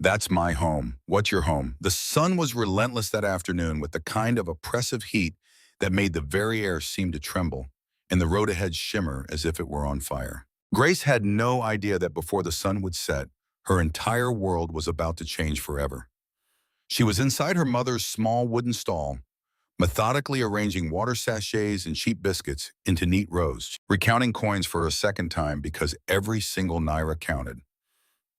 That's my home. What's your home? The sun was relentless that afternoon with the kind of oppressive heat that made the very air seem to tremble and the road ahead shimmer as if it were on fire. Grace had no idea that before the sun would set, her entire world was about to change forever. She was inside her mother's small wooden stall, methodically arranging water sachets and cheap biscuits into neat rows, recounting coins for a second time because every single naira counted.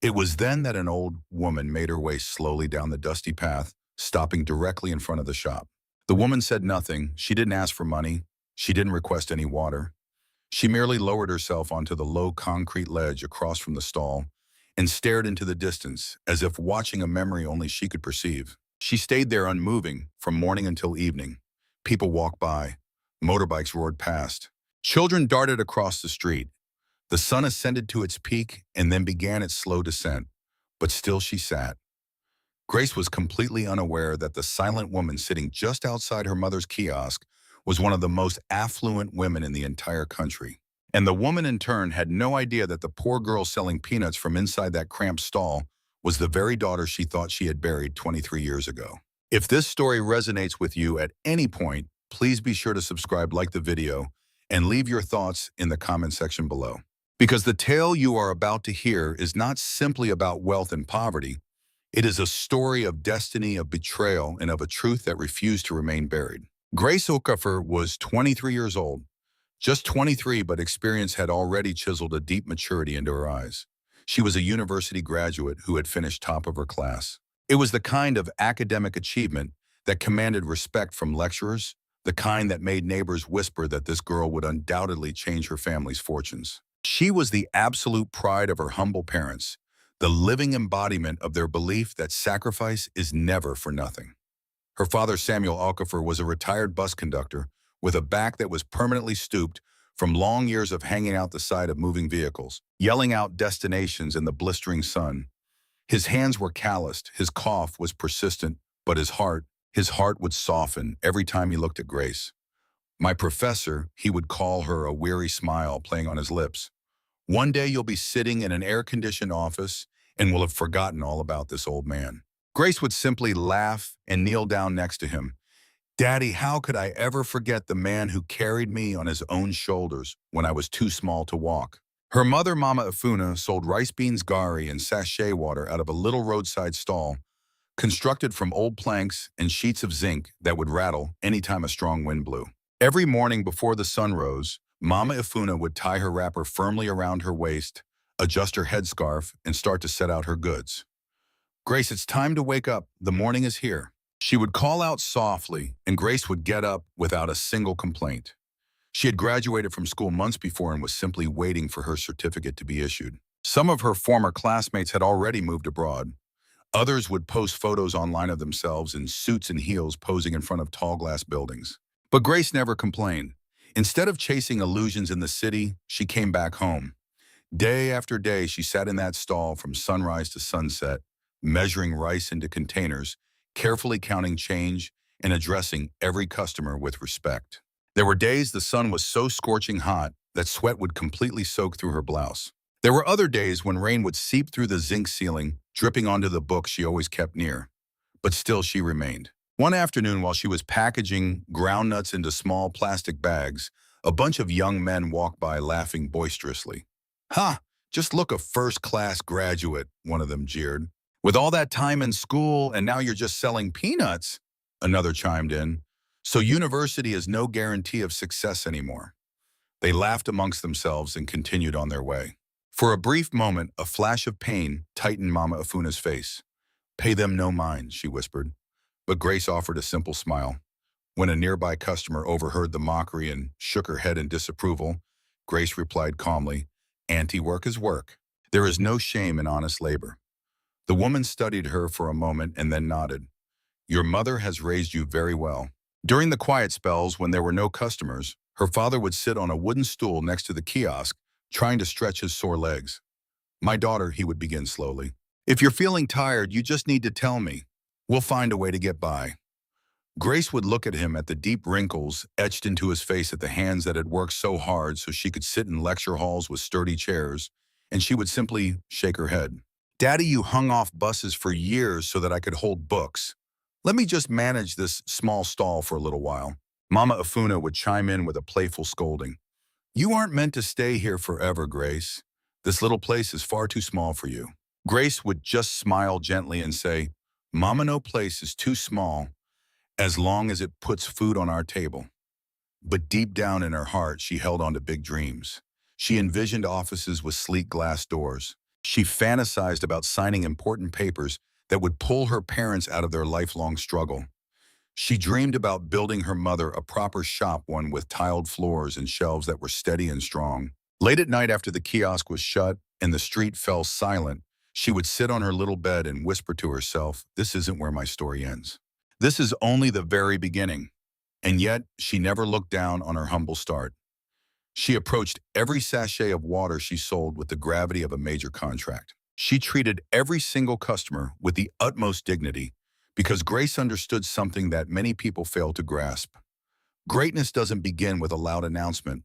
It was then that an old woman made her way slowly down the dusty path, stopping directly in front of the shop. The woman said nothing. She didn't ask for money. She didn't request any water. She merely lowered herself onto the low concrete ledge across from the stall and stared into the distance as if watching a memory only she could perceive. She stayed there unmoving from morning until evening. People walked by. Motorbikes roared past. Children darted across the street. The sun ascended to its peak and then began its slow descent, but still she sat. Grace was completely unaware that the silent woman sitting just outside her mother's kiosk was one of the most affluent women in the entire country. And the woman in turn had no idea that the poor girl selling peanuts from inside that cramped stall was the very daughter she thought she had buried 23 years ago. If this story resonates with you at any point, please be sure to subscribe, like the video, and leave your thoughts in the comment section below. Because the tale you are about to hear is not simply about wealth and poverty. It is a story of destiny, of betrayal, and of a truth that refused to remain buried. Grace Okafor was 23 years old. Just 23, but experience had already chiseled a deep maturity into her eyes. She was a university graduate who had finished top of her class. It was the kind of academic achievement that commanded respect from lecturers, the kind that made neighbors whisper that this girl would undoubtedly change her family's fortunes. She was the absolute pride of her humble parents, the living embodiment of their belief that sacrifice is never for nothing. Her father, Samuel Okafor, was a retired bus conductor with a back that was permanently stooped from long years of hanging out the side of moving vehicles, yelling out destinations in the blistering sun. His hands were calloused, his cough was persistent, but his heart would soften every time he looked at Grace. My professor, he would call her, a weary smile playing on his lips. One day you'll be sitting in an air-conditioned office and will have forgotten all about this old man. Grace would simply laugh and kneel down next to him. Daddy, how could I ever forget the man who carried me on his own shoulders when I was too small to walk? Her mother, Mama Afuna, sold rice beans, gari, and sachet water out of a little roadside stall, constructed from old planks and sheets of zinc that would rattle anytime a strong wind blew. Every morning before the sun rose, Mama Afuna would tie her wrapper firmly around her waist, adjust her headscarf, and start to set out her goods. Grace, it's time to wake up. The morning is here. She would call out softly, and Grace would get up without a single complaint. She had graduated from school months before and was simply waiting for her certificate to be issued. Some of her former classmates had already moved abroad. Others would post photos online of themselves in suits and heels posing in front of tall glass buildings. But Grace never complained. Instead of chasing illusions in the city, she came back home. Day after day, she sat in that stall from sunrise to sunset, measuring rice into containers, carefully counting change, and addressing every customer with respect. There were days the sun was so scorching hot that sweat would completely soak through her blouse. There were other days when rain would seep through the zinc ceiling, dripping onto the book she always kept near. But still she remained. One afternoon, while she was packaging groundnuts into small plastic bags, a bunch of young men walked by laughing boisterously. "Ha! Just look, a first-class graduate," one of them jeered. "With all that time in school, and now you're just selling peanuts," another chimed in. "So university is no guarantee of success anymore." They laughed amongst themselves and continued on their way. For a brief moment, a flash of pain tightened Mama Afuna's face. "Pay them no mind," she whispered. But Grace offered a simple smile. When a nearby customer overheard the mockery and shook her head in disapproval, Grace replied calmly, "Auntie, work is work. There is no shame in honest labor." The woman studied her for a moment and then nodded. "Your mother has raised you very well." During the quiet spells when there were no customers, her father would sit on a wooden stool next to the kiosk, trying to stretch his sore legs. "My daughter," he would begin slowly, "if you're feeling tired, you just need to tell me. We'll find a way to get by." Grace would look at him, at the deep wrinkles etched into his face, at the hands that had worked so hard so she could sit in lecture halls with sturdy chairs, and she would simply shake her head. Daddy, you hung off buses for years so that I could hold books. Let me just manage this small stall for a little while. Mama Afuna would chime in with a playful scolding. You aren't meant to stay here forever, Grace. This little place is far too small for you. Grace would just smile gently and say, Mama, no place is too small as long as it puts food on our table. But deep down in her heart, she held on to big dreams. She envisioned offices with sleek glass doors. She fantasized about signing important papers that would pull her parents out of their lifelong struggle. She dreamed about building her mother a proper shop, one with tiled floors and shelves that were steady and strong. Late at night after the kiosk was shut and the street fell silent, she would sit on her little bed and whisper to herself, this isn't where my story ends. This is only the very beginning. And yet, she never looked down on her humble start. She approached every sachet of water she sold with the gravity of a major contract. She treated every single customer with the utmost dignity because Grace understood something that many people fail to grasp. Greatness doesn't begin with a loud announcement.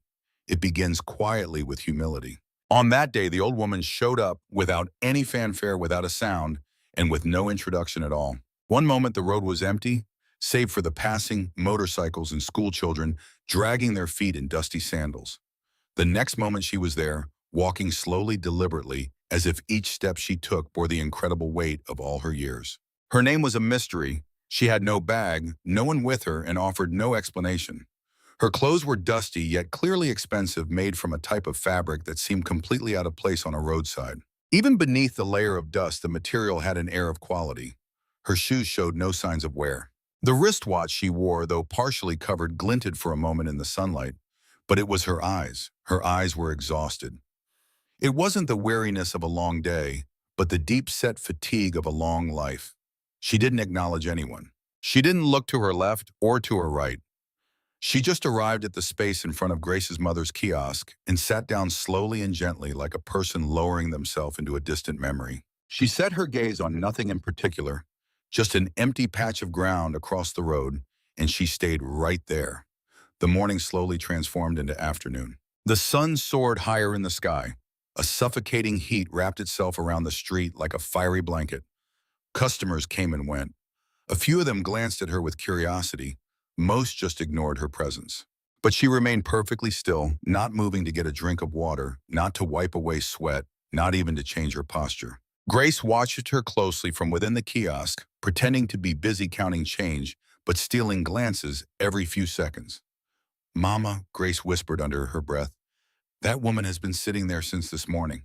It begins quietly with humility. On that day, the old woman showed up without any fanfare, without a sound, and with no introduction at all. One moment the road was empty, save for the passing motorcycles and school children dragging their feet in dusty sandals. The next moment she was there, walking slowly, deliberately, as if each step she took bore the incredible weight of all her years. Her name was a mystery. She had no bag, no one with her, and offered no explanation. Her clothes were dusty, yet clearly expensive, made from a type of fabric that seemed completely out of place on a roadside. Even beneath the layer of dust, the material had an air of quality. Her shoes showed no signs of wear. The wristwatch she wore, though partially covered, glinted for a moment in the sunlight. But it was her eyes. Her eyes were exhausted. It wasn't the weariness of a long day, but the deep-set fatigue of a long life. She didn't acknowledge anyone. She didn't look to her left or to her right. She just arrived at the space in front of Grace's mother's kiosk and sat down slowly and gently, like a person lowering themselves into a distant memory. She set her gaze on nothing in particular, just an empty patch of ground across the road, and she stayed right there. The morning slowly transformed into afternoon. The sun soared higher in the sky. A suffocating heat wrapped itself around the street like a fiery blanket. Customers came and went. A few of them glanced at her with curiosity. Most just ignored her presence. But she remained perfectly still, not moving to get a drink of water, not to wipe away sweat, not even to change her posture. Grace watched her closely from within the kiosk, pretending to be busy counting change, but stealing glances every few seconds. Mama, Grace whispered under her breath, that woman has been sitting there since this morning.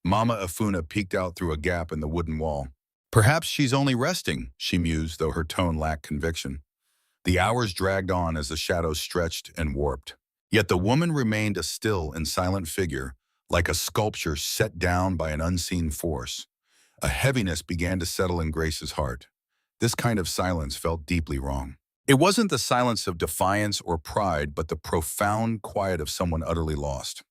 Mama Afuna peeked out through a gap in the wooden wall. Perhaps she's only resting, she mused, though her tone lacked conviction. The hours dragged on as the shadows stretched and warped. Yet the woman remained a still and silent figure, like a sculpture set down by an unseen force. A heaviness began to settle in Grace's heart. This kind of silence felt deeply wrong. It wasn't the silence of defiance or pride, but the profound quiet of someone utterly lost.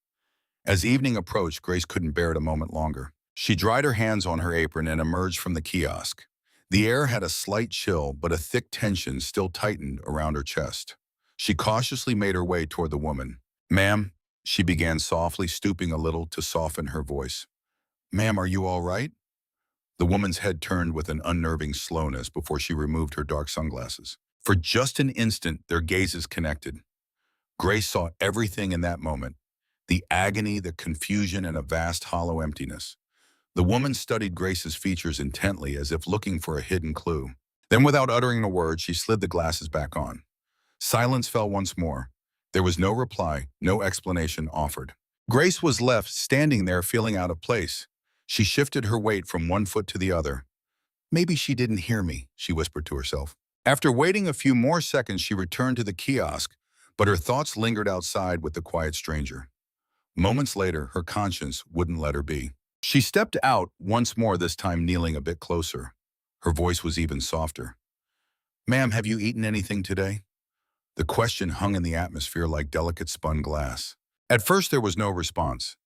As evening approached, Grace couldn't bear it a moment longer. She dried her hands on her apron and emerged from the kiosk. The air had a slight chill, but a thick tension still tightened around her chest. She cautiously made her way toward the woman. Ma'am, she began softly, stooping a little to soften her voice. Ma'am, are you all right? The woman's head turned with an unnerving slowness before she removed her dark sunglasses. For just an instant, their gazes connected. Grace saw everything in that moment, the agony, the confusion, and a vast hollow emptiness. The woman studied Grace's features intently, as if looking for a hidden clue. Then, without uttering a word, she slid the glasses back on. Silence fell once more. There was no reply, no explanation offered. Grace was left standing there, feeling out of place. She shifted her weight from one foot to the other. Maybe she didn't hear me, she whispered to herself. After waiting a few more seconds, she returned to the kiosk, but her thoughts lingered outside with the quiet stranger. Moments later, her conscience wouldn't let her be. She stepped out once more, this time kneeling a bit closer. Her voice was even softer. Ma'am, have you eaten anything today? The question hung in the atmosphere like delicate spun glass. At first there was no response.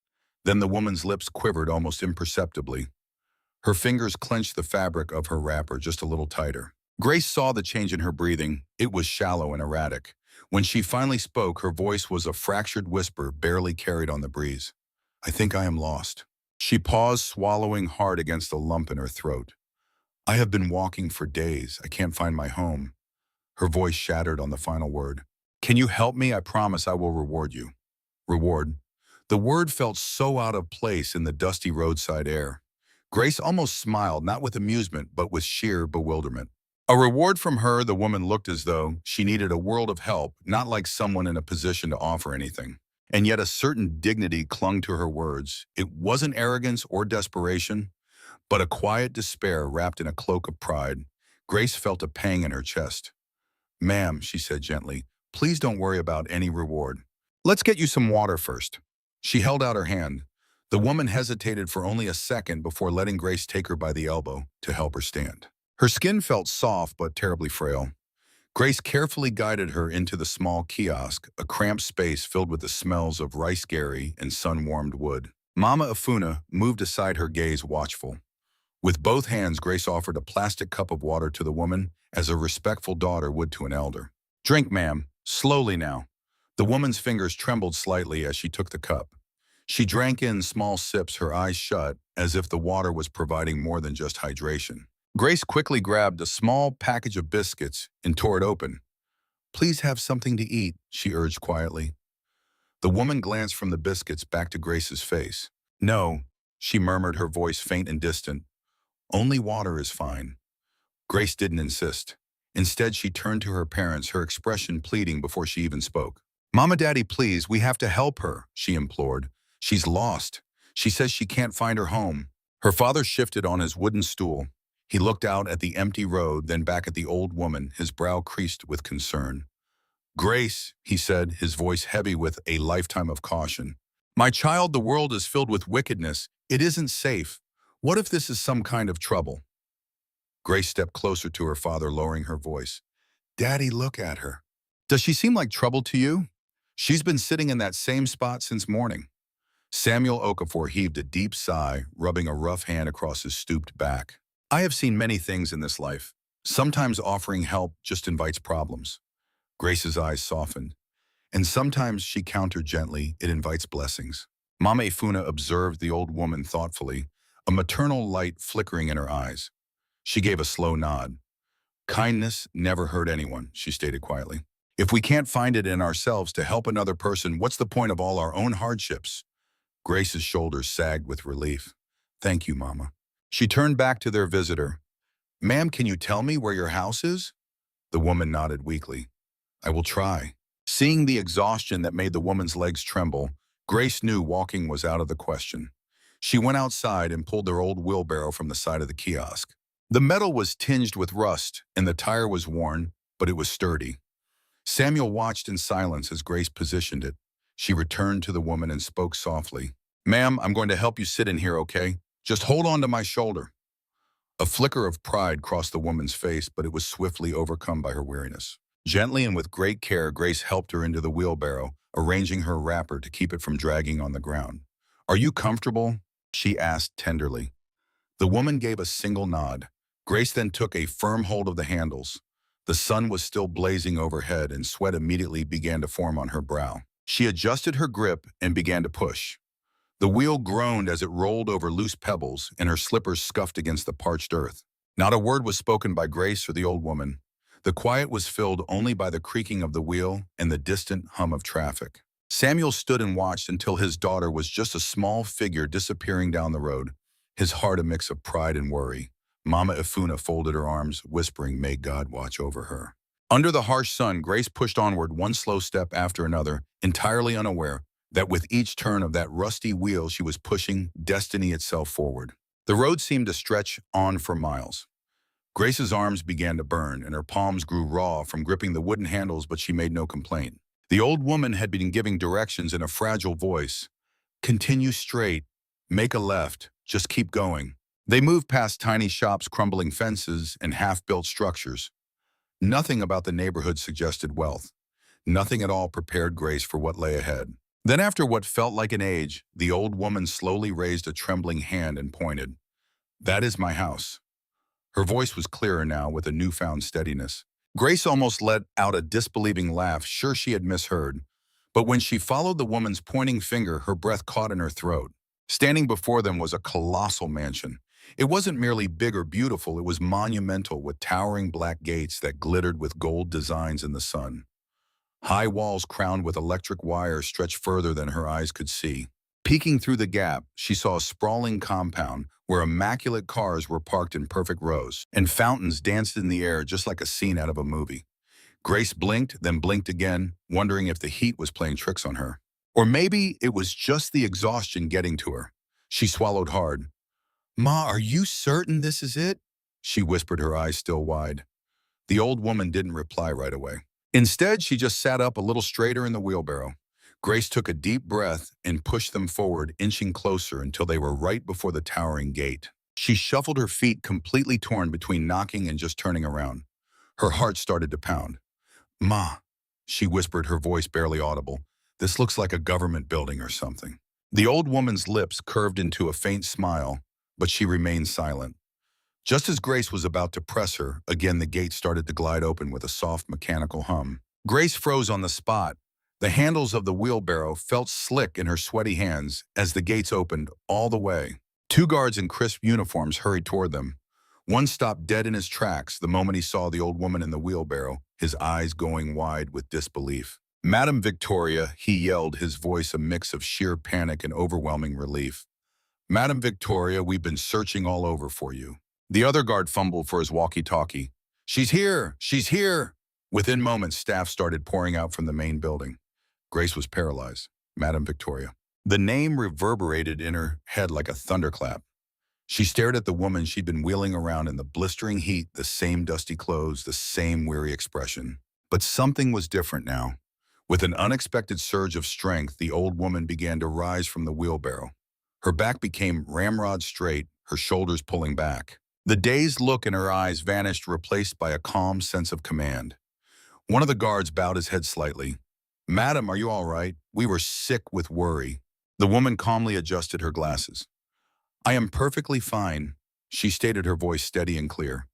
Then the woman's lips quivered almost imperceptibly. Her fingers clenched the fabric of her wrapper just a little tighter. Grace saw the change in her breathing. It was shallow and erratic. When she finally spoke, her voice was a fractured whisper barely carried on the breeze. I think I am lost. She paused, swallowing hard against a lump in her throat. I have been walking for days. I can't find my home. Her voice shattered on the final word. Can you help me? I promise I will reward you. Reward. The word felt so out of place in the dusty roadside air. Grace almost smiled, not with amusement, but with sheer bewilderment. A reward from her, the woman looked as though she needed a world of help, not like someone in a position to offer anything. And yet a certain dignity clung to her words. It wasn't arrogance or desperation, but a quiet despair wrapped in a cloak of pride. Grace felt a pang in her chest. Ma'am, she said gently, please don't worry about any reward. Let's get you some water first. She held out her hand. The woman hesitated for only a second before letting Grace take her by the elbow to help her stand. Her skin felt soft but terribly frail. Grace carefully guided her into the small kiosk, a cramped space filled with the smells of rice gari and sun-warmed wood. Mama Afuna moved aside, her gaze watchful. With both hands, Grace offered a plastic cup of water to the woman as a respectful daughter would to an elder. Drink, ma'am. Slowly now. The woman's fingers trembled slightly as she took the cup. She drank in small sips, her eyes shut, as if the water was providing more than just hydration. Grace quickly grabbed a small package of biscuits and tore it open. Please have something to eat, she urged quietly. The woman glanced from the biscuits back to Grace's face. No, she murmured, her voice faint and distant. Only water is fine. Grace didn't insist. Instead, she turned to her parents, her expression pleading before she even spoke. Mama, Daddy, please, we have to help her, she implored. She's lost. She says she can't find her home. Her father shifted on his wooden stool. He looked out at the empty road, then back at the old woman, his brow creased with concern. Grace, he said, his voice heavy with a lifetime of caution. My child, the world is filled with wickedness. It isn't safe. What if this is some kind of trouble? Grace stepped closer to her father, lowering her voice. Daddy, look at her. Does she seem like trouble to you? She's been sitting in that same spot since morning. Samuel Okafor heaved a deep sigh, rubbing a rough hand across his stooped back. I have seen many things in this life. Sometimes offering help just invites problems. Grace's eyes softened. And sometimes, she countered gently, it invites blessings. Mama Ifuna observed the old woman thoughtfully, a maternal light flickering in her eyes. She gave a slow nod. Kindness never hurt anyone, she stated quietly. If we can't find it in ourselves to help another person, what's the point of all our own hardships? Grace's shoulders sagged with relief. Thank you, Mama. She turned back to their visitor. Ma'am, can you tell me where your house is? The woman nodded weakly. I will try. Seeing the exhaustion that made the woman's legs tremble, Grace knew walking was out of the question. She went outside and pulled their old wheelbarrow from the side of the kiosk. The metal was tinged with rust, and the tire was worn, but it was sturdy. Samuel watched in silence as Grace positioned it. She returned to the woman and spoke softly. Ma'am, I'm going to help you sit in here, okay? Just hold on to my shoulder. A flicker of pride crossed the woman's face, but it was swiftly overcome by her weariness. Gently and with great care, Grace helped her into the wheelbarrow, arranging her wrapper to keep it from dragging on the ground. Are you comfortable? She asked tenderly. The woman gave a single nod. Grace then took a firm hold of the handles. The sun was still blazing overhead, and sweat immediately began to form on her brow. She adjusted her grip and began to push. The wheel groaned as it rolled over loose pebbles, and her slippers scuffed against the parched earth. Not a word was spoken by Grace or the old woman. The quiet was filled only by the creaking of the wheel and the distant hum of traffic. Samuel stood and watched until his daughter was just a small figure disappearing down the road, his heart a mix of pride and worry. Mama Ifuna folded her arms, whispering, May God watch over her. Under the harsh sun, Grace pushed onward one slow step after another, entirely unaware that with each turn of that rusty wheel she was pushing destiny itself forward. The road seemed to stretch on for miles. Grace's arms began to burn, and her palms grew raw from gripping the wooden handles, but she made no complaint. The old woman had been giving directions in a fragile voice. Continue straight. Make a left. Just keep going. They moved past tiny shops, crumbling fences, and half-built structures. Nothing about the neighborhood suggested wealth. Nothing at all prepared Grace for what lay ahead. Then, after what felt like an age, the old woman slowly raised a trembling hand and pointed. That is my house. Her voice was clearer now, with a newfound steadiness. Grace almost let out a disbelieving laugh, sure she had misheard. But when she followed the woman's pointing finger, her breath caught in her throat. Standing before them was a colossal mansion. It wasn't merely big or beautiful, it was monumental with towering black gates that glittered with gold designs in the sun. High walls crowned with electric wires stretched further than her eyes could see. Peeking through the gap, she saw a sprawling compound where immaculate cars were parked in perfect rows, and fountains danced in the air just like a scene out of a movie. Grace blinked, then blinked again, wondering if the heat was playing tricks on her. Or maybe it was just the exhaustion getting to her. She swallowed hard. "Ma, are you certain this is it?" she whispered, her eyes still wide. The old woman didn't reply right away. Instead, she just sat up a little straighter in the wheelbarrow. Grace took a deep breath and pushed them forward, inching closer until they were right before the towering gate. She shuffled her feet, completely torn between knocking and just turning around. Her heart started to pound. "Ma," she whispered, her voice barely audible, "this looks like a government building or something." The old woman's lips curved into a faint smile, but she remained silent. Just as Grace was about to press her, again the gate started to glide open with a soft mechanical hum. Grace froze on the spot. The handles of the wheelbarrow felt slick in her sweaty hands as the gates opened all the way. Two guards in crisp uniforms hurried toward them. One stopped dead in his tracks the moment he saw the old woman in the wheelbarrow, his eyes going wide with disbelief. "Madam Victoria," he yelled, his voice a mix of sheer panic and overwhelming relief. "Madam Victoria, we've been searching all over for you." The other guard fumbled for his walkie-talkie. "She's here! She's here!" Within moments, staff started pouring out from the main building. Grace was paralyzed. Madam Victoria. The name reverberated in her head like a thunderclap. She stared at the woman she'd been wheeling around in the blistering heat, the same dusty clothes, the same weary expression. But something was different now. With an unexpected surge of strength, the old woman began to rise from the wheelbarrow. Her back became ramrod straight, her shoulders pulling back. The dazed look in her eyes vanished, replaced by a calm sense of command. One of the guards bowed his head slightly. "Madam, are you all right? We were sick with worry." The woman calmly adjusted her glasses. "I am perfectly fine," she stated, her voice steady and clear.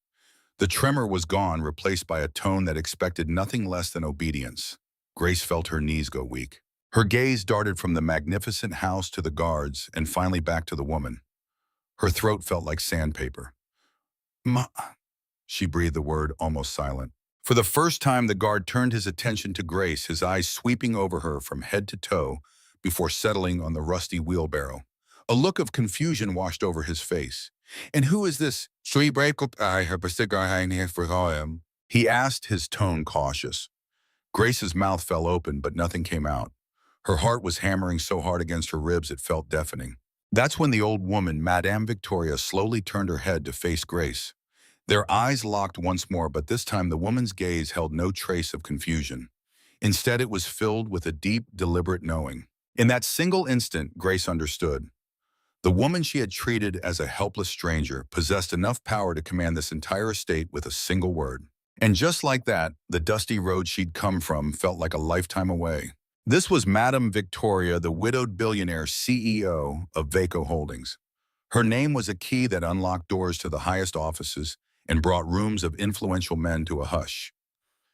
The tremor was gone, replaced by a tone that expected nothing less than obedience. Grace felt her knees go weak. Her gaze darted from the magnificent house to the guards and finally back to the woman. Her throat felt like sandpaper. "Ma," she breathed the word, almost silent. For the first time, the guard turned his attention to Grace, his eyes sweeping over her from head to toe before settling on the rusty wheelbarrow. A look of confusion washed over his face. "And who is this?" he asked, his tone cautious. Grace's mouth fell open, but nothing came out. Her heart was hammering so hard against her ribs it felt deafening. That's when the old woman, Madame Victoria, slowly turned her head to face Grace. Their eyes locked once more, but this time the woman's gaze held no trace of confusion. Instead, it was filled with a deep, deliberate knowing. In that single instant, Grace understood. The woman she had treated as a helpless stranger possessed enough power to command this entire estate with a single word. And just like that, the dusty road she'd come from felt like a lifetime away. This was Madame Victoria, the widowed billionaire CEO of Vaco Holdings. Her name was a key that unlocked doors to the highest offices and brought rooms of influential men to a hush.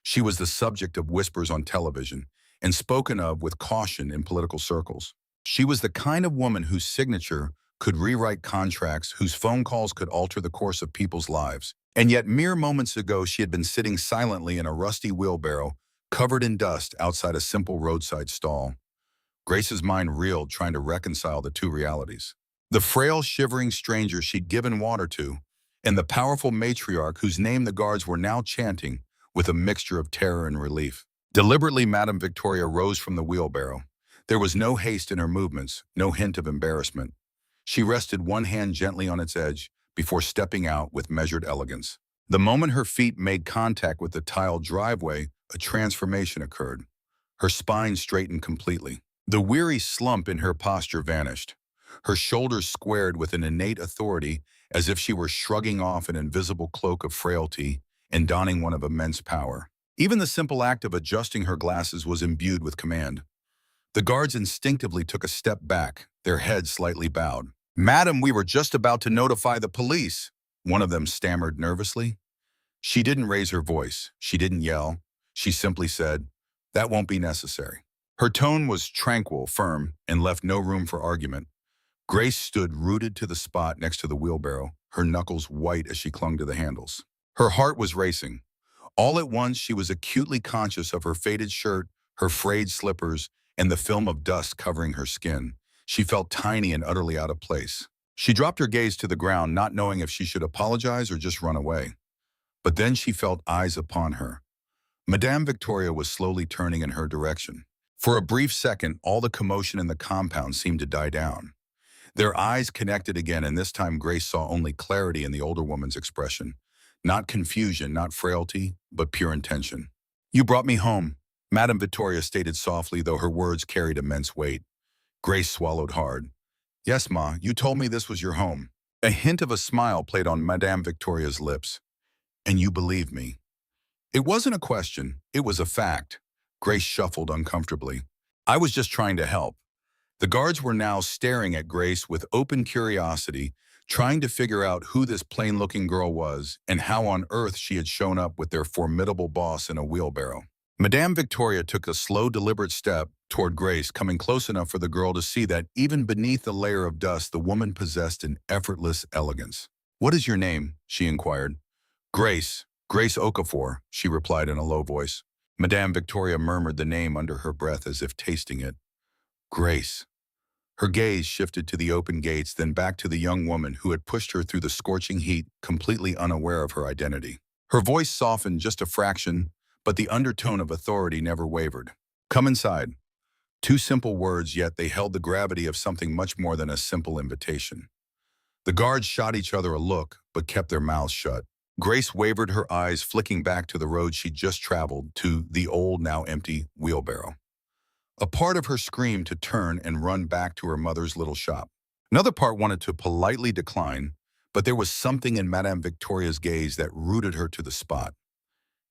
She was the subject of whispers on television and spoken of with caution in political circles. She was the kind of woman whose signature could rewrite contracts, whose phone calls could alter the course of people's lives. And yet mere moments ago, she had been sitting silently in a rusty wheelbarrow, covered in dust outside a simple roadside stall. Grace's mind reeled, trying to reconcile the two realities. The frail, shivering stranger she'd given water to, and the powerful matriarch whose name the guards were now chanting with a mixture of terror and relief. Deliberately, Madame Victoria rose from the wheelbarrow. There was no haste in her movements, no hint of embarrassment. She rested one hand gently on its edge before stepping out with measured elegance. The moment her feet made contact with the tiled driveway, a transformation occurred. Her spine straightened completely. The weary slump in her posture vanished. Her shoulders squared with an innate authority, as if she were shrugging off an invisible cloak of frailty and donning one of immense power. Even the simple act of adjusting her glasses was imbued with command. The guards instinctively took a step back, their heads slightly bowed. "Madam, we were just about to notify the police," one of them stammered nervously. She didn't raise her voice. She didn't yell. She simply said, "That won't be necessary." Her tone was tranquil, firm, and left no room for argument. Grace stood rooted to the spot next to the wheelbarrow, her knuckles white as she clung to the handles. Her heart was racing. All at once, she was acutely conscious of her faded shirt, her frayed slippers, and the film of dust covering her skin. She felt tiny and utterly out of place. She dropped her gaze to the ground, not knowing if she should apologize or just run away. But then she felt eyes upon her. Madame Victoria was slowly turning in her direction. For a brief second, all the commotion in the compound seemed to die down. Their eyes connected again, and this time Grace saw only clarity in the older woman's expression. Not confusion, not frailty, but pure intention. "You brought me home," Madame Victoria stated softly, though her words carried immense weight. Grace swallowed hard. "Yes, Ma, you told me this was your home." A hint of a smile played on Madame Victoria's lips. "And you believed me." It wasn't a question, it was a fact. Grace shuffled uncomfortably. "I was just trying to help." The guards were now staring at Grace with open curiosity, trying to figure out who this plain-looking girl was and how on earth she had shown up with their formidable boss in a wheelbarrow. Madame Victoria took a slow, deliberate step toward Grace, coming close enough for the girl to see that even beneath the layer of dust, the woman possessed an effortless elegance. "What is your name?" she inquired. Grace Okafor," she replied in a low voice. Madame Victoria murmured the name under her breath as if tasting it. "Grace." Her gaze shifted to the open gates, then back to the young woman who had pushed her through the scorching heat, completely unaware of her identity. Her voice softened just a fraction, but the undertone of authority never wavered. "Come inside." Two simple words, yet they held the gravity of something much more than a simple invitation. The guards shot each other a look, but kept their mouths shut. Grace wavered, her eyes flicking back to the road she'd just traveled, to the old, now empty, wheelbarrow. A part of her screamed to turn and run back to her mother's little shop. Another part wanted to politely decline, but there was something in Madame Victoria's gaze that rooted her to the spot.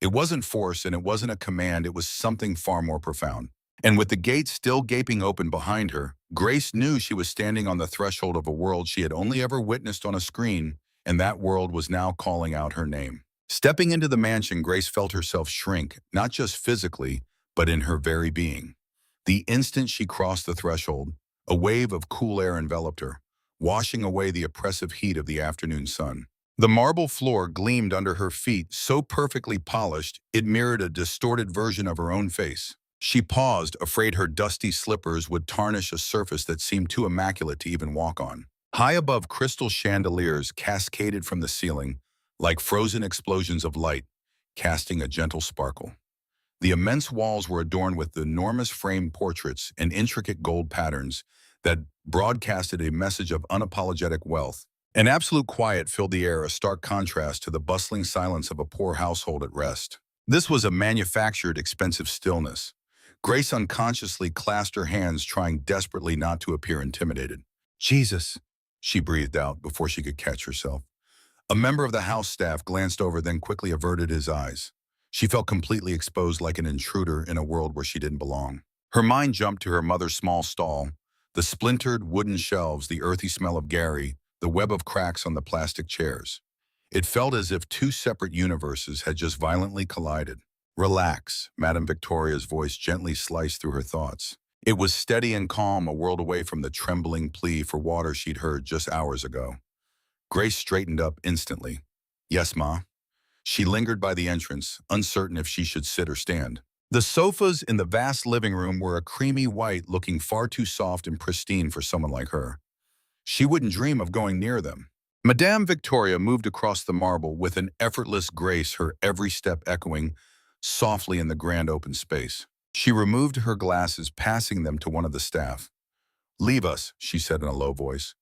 It wasn't force and it wasn't a command, it was something far more profound. And with the gate still gaping open behind her, Grace knew she was standing on the threshold of a world she had only ever witnessed on a screen, and that world was now calling out her name. Stepping into the mansion, Grace felt herself shrink, not just physically, but in her very being. The instant she crossed the threshold, a wave of cool air enveloped her, washing away the oppressive heat of the afternoon sun. The marble floor gleamed under her feet, so perfectly polished it mirrored a distorted version of her own face. She paused, afraid her dusty slippers would tarnish a surface that seemed too immaculate to even walk on. High above, crystal chandeliers cascaded from the ceiling, like frozen explosions of light, casting a gentle sparkle. The immense walls were adorned with enormous framed portraits and intricate gold patterns that broadcasted a message of unapologetic wealth. An absolute quiet filled the air, a stark contrast to the bustling silence of a poor household at rest. This was a manufactured, expensive stillness. Grace unconsciously clasped her hands, trying desperately not to appear intimidated. "Jesus," she breathed out before she could catch herself. A member of the house staff glanced over, then quickly averted his eyes. She felt completely exposed, like an intruder in a world where she didn't belong. Her mind jumped to her mother's small stall, the splintered wooden shelves, the earthy smell of Gary, the web of cracks on the plastic chairs. It felt as if two separate universes had just violently collided. "Relax," Madame Victoria's voice gently sliced through her thoughts. It was steady and calm, a world away from the trembling plea for water she'd heard just hours ago. Grace straightened up instantly. "Yes, Ma." She lingered by the entrance, uncertain if she should sit or stand. The sofas in the vast living room were a creamy white, looking far too soft and pristine for someone like her. She wouldn't dream of going near them. Madame Victoria moved across the marble with an effortless grace, her every step echoing softly in the grand open space. She removed her glasses, passing them to one of the staff. "Leave us," she said in a low voice.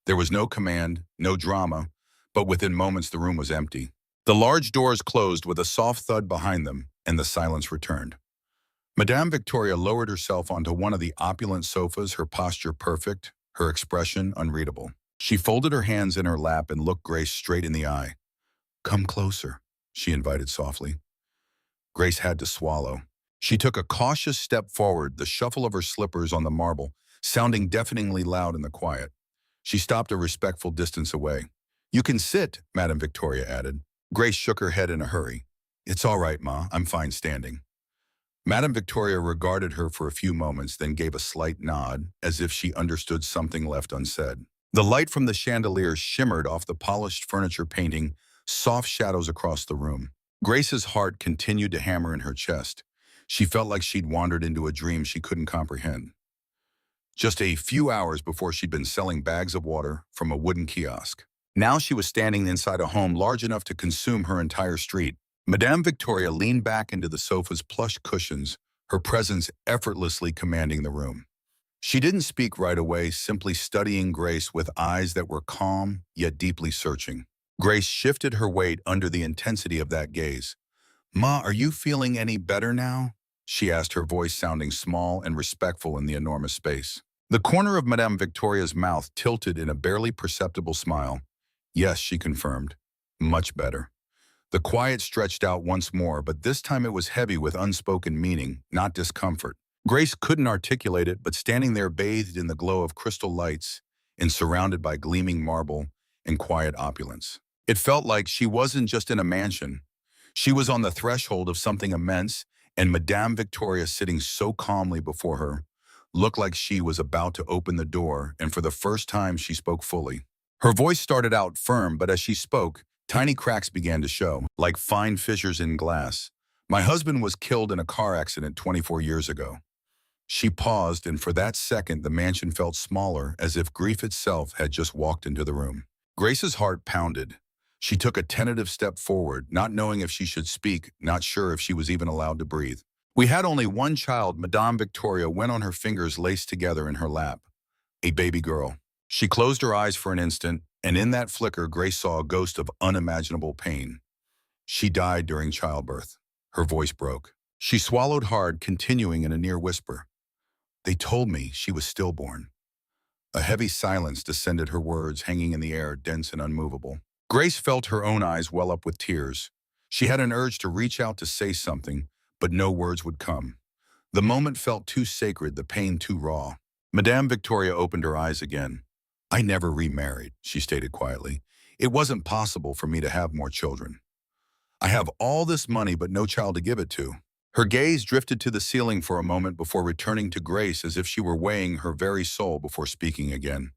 There was no command, no drama, but within moments the room was empty. The large doors closed with a soft thud behind them, and the silence returned. Madame Victoria lowered herself onto one of the opulent sofas, her posture perfect, her expression unreadable. She folded her hands in her lap and looked Grace straight in the eye. "Come closer," she invited softly. Grace had to swallow. She took a cautious step forward, the shuffle of her slippers on the marble sounding deafeningly loud in the quiet. She stopped a respectful distance away. "You can sit," Madame Victoria added. Grace shook her head in a hurry. "It's all right, Ma. I'm fine standing." Madame Victoria regarded her for a few moments, then gave a slight nod, as if she understood something left unsaid. The light from the chandelier shimmered off the polished furniture, painting soft shadows across the room. Grace's heart continued to hammer in her chest. She felt like she'd wandered into a dream she couldn't comprehend. Just a few hours before, she'd been selling bags of water from a wooden kiosk. Now she was standing inside a home large enough to consume her entire street. Madame Victoria leaned back into the sofa's plush cushions, her presence effortlessly commanding the room. She didn't speak right away, simply studying Grace with eyes that were calm yet deeply searching. Grace shifted her weight under the intensity of that gaze. "Ma, are you feeling any better now?" she asked, her voice sounding small and respectful in the enormous space. The corner of Madame Victoria's mouth tilted in a barely perceptible smile. "Yes," she confirmed. "Much better." The quiet stretched out once more, but this time it was heavy with unspoken meaning, not discomfort. Grace couldn't articulate it, but standing there bathed in the glow of crystal lights and surrounded by gleaming marble and quiet opulence. It felt like she wasn't just in a mansion. She was on the threshold of something immense, and Madame Victoria, sitting so calmly before her, looked like she was about to open the door, and for the first time she spoke fully. Her voice started out firm, but as she spoke, tiny cracks began to show, like fine fissures in glass. "My husband was killed in a car accident 24 years ago." She paused, and for that second the mansion felt smaller, as if grief itself had just walked into the room. Grace's heart pounded. She took a tentative step forward, not knowing if she should speak, not sure if she was even allowed to breathe. "We had only one child," Madame Victoria went on, her fingers laced together in her lap. "A baby girl." She closed her eyes for an instant, and in that flicker Grace saw a ghost of unimaginable pain. "She died during childbirth." Her voice broke. She swallowed hard, continuing in a near whisper. "They told me she was stillborn." A heavy silence descended, her words hanging in the air, dense and unmovable. Grace felt her own eyes well up with tears. She had an urge to reach out to say something, but no words would come. The moment felt too sacred, the pain too raw. Madame Victoria opened her eyes again. "I never remarried," she stated quietly. "It wasn't possible for me to have more children. I have all this money but no child to give it to." Her gaze drifted to the ceiling for a moment before returning to Grace, as if she were weighing her very soul before speaking again.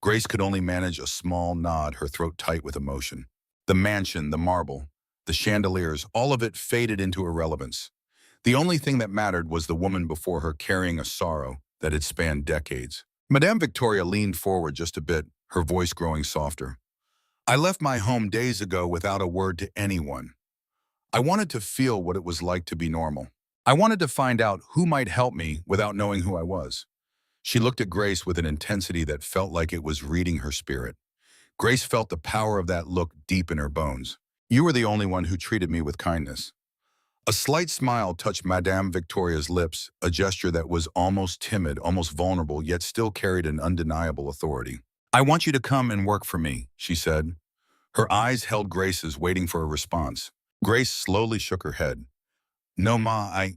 Grace could only manage a small nod, her throat tight with emotion. The mansion, the marble, the chandeliers, all of it faded into irrelevance. The only thing that mattered was the woman before her, carrying a sorrow that had spanned decades. Madame Victoria leaned forward just a bit, her voice growing softer. "I left my home days ago without a word to anyone. I wanted to feel what it was like to be normal. I wanted to find out who might help me without knowing who I was." She looked at Grace with an intensity that felt like it was reading her spirit. Grace felt the power of that look deep in her bones. "You were the only one who treated me with kindness." A slight smile touched Madame Victoria's lips, a gesture that was almost timid, almost vulnerable, yet still carried an undeniable authority. "I want you to come and work for me," she said. Her eyes held Grace's, waiting for a response. Grace slowly shook her head. "No, Ma,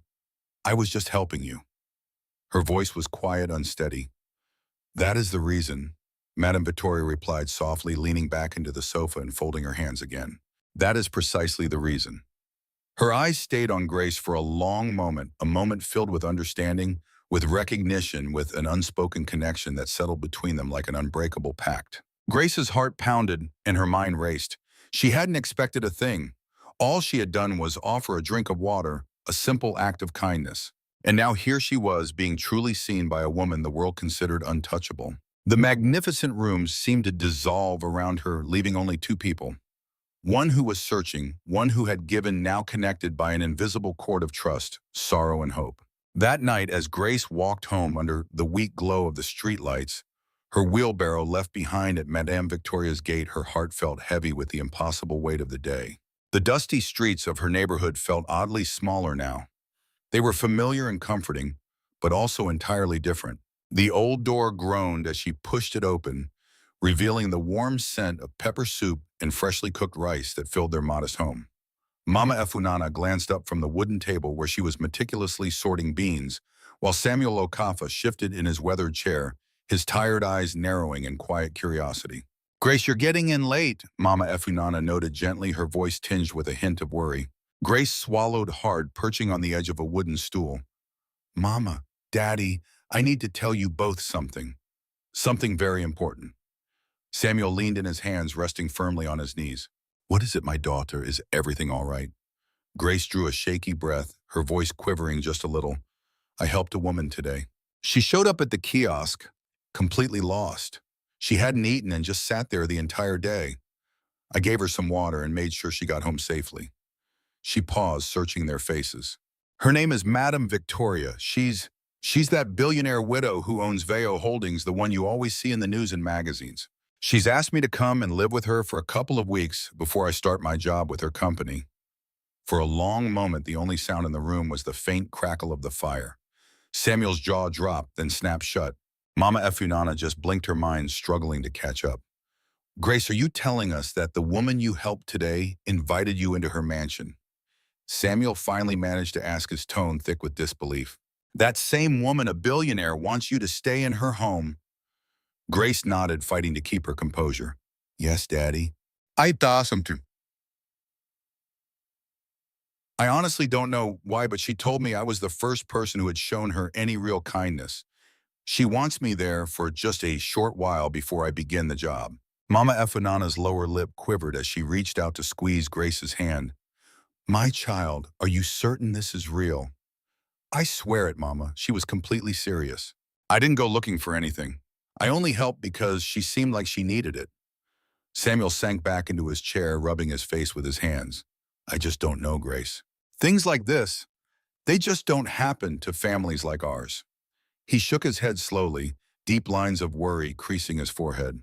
I was just helping you." Her voice was quiet, unsteady. "That is the reason," Madame Victoria replied softly, leaning back into the sofa and folding her hands again. "That is precisely the reason." Her eyes stayed on Grace for a long moment, a moment filled with understanding, with recognition, with an unspoken connection that settled between them like an unbreakable pact. Grace's heart pounded and her mind raced. She hadn't expected a thing. All she had done was offer a drink of water, a simple act of kindness. And now here she was, being truly seen by a woman the world considered untouchable. The magnificent rooms seemed to dissolve around her, leaving only two people. One who was searching, one who had given, now connected by an invisible cord of trust, sorrow and hope. That night, as Grace walked home under the weak glow of the streetlights, her wheelbarrow left behind at Madame Victoria's gate, her heart felt heavy with the impossible weight of the day. The dusty streets of her neighborhood felt oddly smaller now. They were familiar and comforting, but also entirely different. The old door groaned as she pushed it open, revealing the warm scent of pepper soup and freshly cooked rice that filled their modest home. Mama Efunana glanced up from the wooden table where she was meticulously sorting beans, while Samuel Okafor shifted in his weathered chair, his tired eyes narrowing in quiet curiosity. "Grace, you're getting in late," Mama Efunana noted gently, her voice tinged with a hint of worry. Grace swallowed hard, perching on the edge of a wooden stool. Mama, Daddy, I need to tell you both something. Something very important. Samuel leaned in, his hands resting firmly on his knees. What is it, my daughter? Is everything all right? Grace drew a shaky breath, her voice quivering just a little. I helped a woman today. She showed up at the kiosk, completely lost. She hadn't eaten and just sat there the entire day. I gave her some water and made sure she got home safely. She paused, searching their faces. Her name is Madame Victoria. She's that billionaire widow who owns Veo Holdings, the one you always see in the news and magazines. She's asked me to come and live with her for a couple of weeks before I start my job with her company. For a long moment, the only sound in the room was the faint crackle of the fire. Samuel's jaw dropped, then snapped shut. Mama Efunana just blinked, her mind struggling to catch up. Grace, are you telling us that the woman you helped today invited you into her mansion? Samuel finally managed to ask, his tone thick with disbelief. That same woman, a billionaire, wants you to stay in her home. Grace nodded, fighting to keep her composure. Yes, Daddy. I thought to. I honestly don't know why, but she told me I was the first person who had shown her any real kindness. She wants me there for just a short while before I begin the job. Mama Efunana's lower lip quivered as she reached out to squeeze Grace's hand. My child, are you certain this is real? I swear it, Mama. She was completely serious. I didn't go looking for anything. I only helped because she seemed like she needed it. Samuel sank back into his chair, rubbing his face with his hands. I just don't know, Grace. Things like this, they just don't happen to families like ours. He shook his head slowly, deep lines of worry creasing his forehead.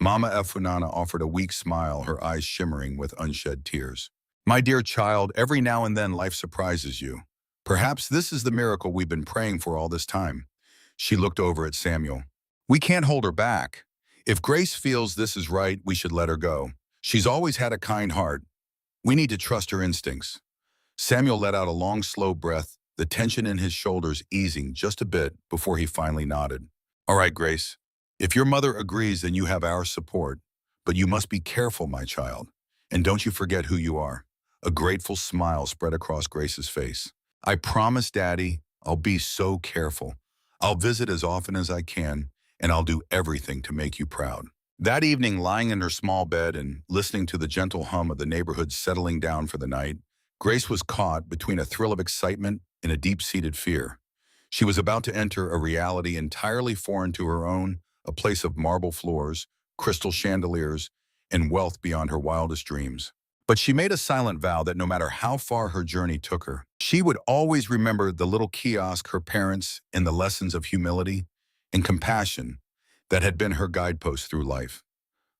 Mama Efunana offered a weak smile, her eyes shimmering with unshed tears. My dear child, every now and then life surprises you. Perhaps this is the miracle we've been praying for all this time. She looked over at Samuel. We can't hold her back. If Grace feels this is right, we should let her go. She's always had a kind heart. We need to trust her instincts. Samuel let out a long, slow breath, the tension in his shoulders easing just a bit before he finally nodded. All right, Grace. If your mother agrees, then you have our support. But you must be careful, my child. And don't you forget who you are. A grateful smile spread across Grace's face. I promise, Daddy, I'll be so careful. I'll visit as often as I can, and I'll do everything to make you proud. That evening, lying in her small bed and listening to the gentle hum of the neighborhood settling down for the night, Grace was caught between a thrill of excitement and a deep-seated fear. She was about to enter a reality entirely foreign to her own, a place of marble floors, crystal chandeliers, and wealth beyond her wildest dreams. But she made a silent vow that no matter how far her journey took her, she would always remember the little kiosk, her parents, and the lessons of humility and compassion that had been her guidepost through life.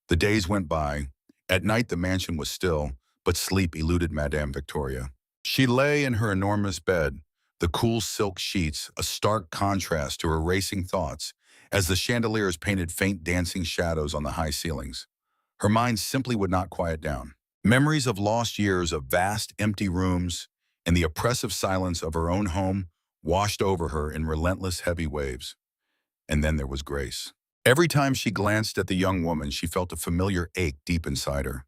The days went by. At night, the mansion was still, but sleep eluded Madame Victoria. She lay in her enormous bed, the cool silk sheets a stark contrast to her racing thoughts as the chandeliers painted faint dancing shadows on the high ceilings. Her mind simply would not quiet down. Memories of lost years, of vast, empty rooms, and the oppressive silence of her own home washed over her in relentless, heavy waves. And then there was Grace. Every time she glanced at the young woman, she felt a familiar ache deep inside her.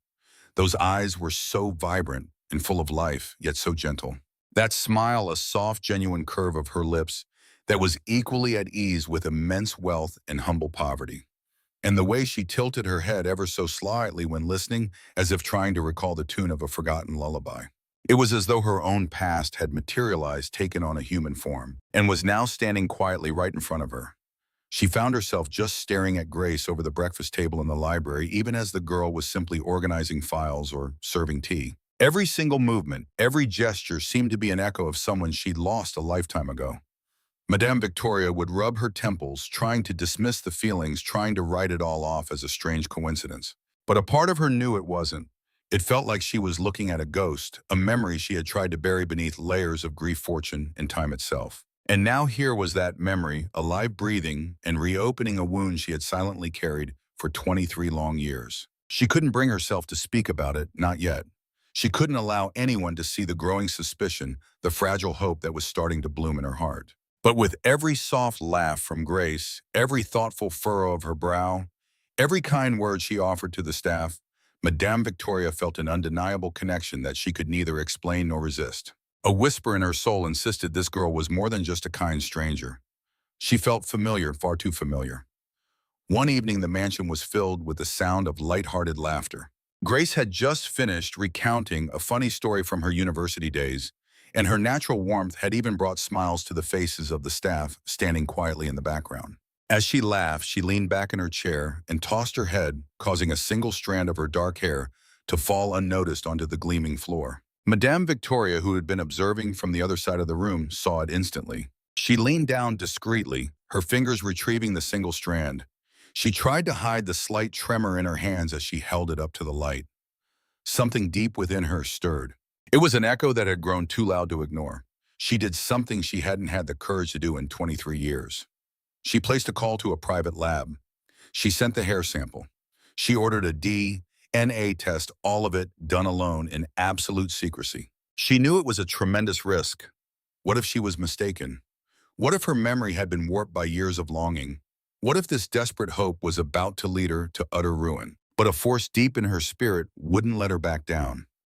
Those eyes were so vibrant and full of life, yet so gentle. That smile, a soft, genuine curve of her lips that was equally at ease with immense wealth and humble poverty. And the way she tilted her head ever so slightly when listening, as if trying to recall the tune of a forgotten lullaby. It was as though her own past had materialized, taken on a human form, and was now standing quietly right in front of her. She found herself just staring at Grace over the breakfast table in the library, even as the girl was simply organizing files or serving tea. Every single movement, every gesture seemed to be an echo of someone she'd lost a lifetime ago. Madame Victoria would rub her temples, trying to dismiss the feelings, trying to write it all off as a strange coincidence. But a part of her knew it wasn't. It felt like she was looking at a ghost, a memory she had tried to bury beneath layers of grief, fortune, and time itself. And now here was that memory, alive, breathing, and reopening a wound she had silently carried for 23 long years. She couldn't bring herself to speak about it, not yet. She couldn't allow anyone to see the growing suspicion, the fragile hope that was starting to bloom in her heart. But with every soft laugh from Grace, every thoughtful furrow of her brow, every kind word she offered to the staff, Madame Victoria felt an undeniable connection that she could neither explain nor resist. A whisper in her soul insisted this girl was more than just a kind stranger. She felt familiar, far too familiar. One evening, the mansion was filled with the sound of light-hearted laughter. Grace had just finished recounting a funny story from her university days, and her natural warmth had even brought smiles to the faces of the staff standing quietly in the background. As she laughed, she leaned back in her chair and tossed her head, causing a single strand of her dark hair to fall unnoticed onto the gleaming floor. Madame Victoria, who had been observing from the other side of the room, saw it instantly. She leaned down discreetly, her fingers retrieving the single strand. She tried to hide the slight tremor in her hands as she held it up to the light. Something deep within her stirred. It was an echo that had grown too loud to ignore. She did something she hadn't had the courage to do in 23 years. She placed a call to a private lab. She sent the hair sample. She ordered a DNA test, all of it done alone in absolute secrecy. She knew it was a tremendous risk. What if she was mistaken? What if her memory had been warped by years of longing? What if this desperate hope was about to lead her to utter ruin? But a force deep in her spirit wouldn't let her back down.